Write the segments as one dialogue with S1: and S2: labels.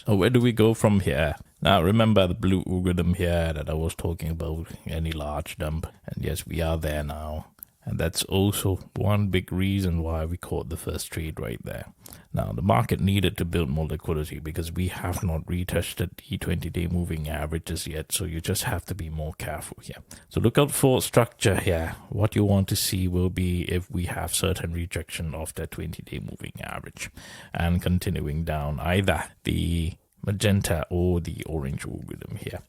S1: So where do we go from here? Now remember the blue algorithm here that I was talking about, any large dump, and yes, we are there now. And that's also one big reason why we caught the first trade right there. Now, the market needed to build more liquidity because we have not retested the 20-day moving averages yet. So you just have to be more careful here. So look out for structure here. What you want to see will be if we have certain rejection of the 20-day moving average and continuing down either the magenta or the orange algorithm here.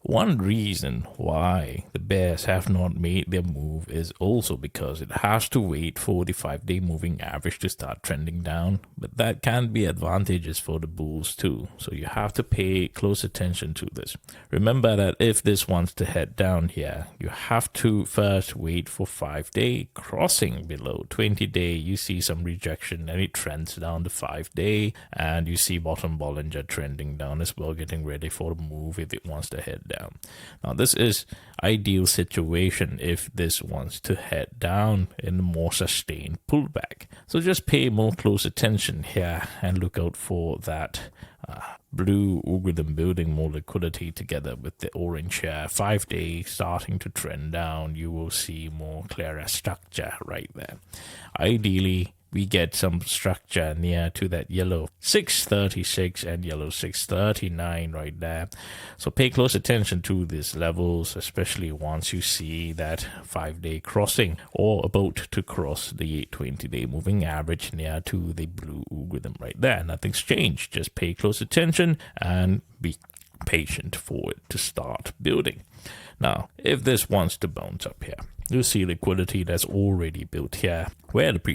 S1: One reason why the bears have not made their move is also because it has to wait for the 5-day moving average to start trending down. But that can be advantageous for the bulls too. So you have to pay close attention to this. Remember that if this wants to head down here, you have to first wait for 5-day crossing below 20-day. You see some rejection and it trends down to 5-day, and you see bottom Bollinger trending down as well, getting ready for the move if it wants to head down. Now this is ideal situation if this wants to head down in a more sustained pullback. So just pay more close attention here and look out for that blue algorithm building more liquidity together with the orange here. 5-day starting to trend down. You will see more clearer structure right there. Ideally, we get some structure near to that yellow 636 and yellow 639 right there. So pay close attention to these levels, especially once you see that 5-day crossing or about to cross the 20-day moving average near to the blue algorithm right there. Nothing's changed. Just pay close attention and be patient for it to start building. Now, if this wants to bounce up here, you see liquidity that's already built here, where the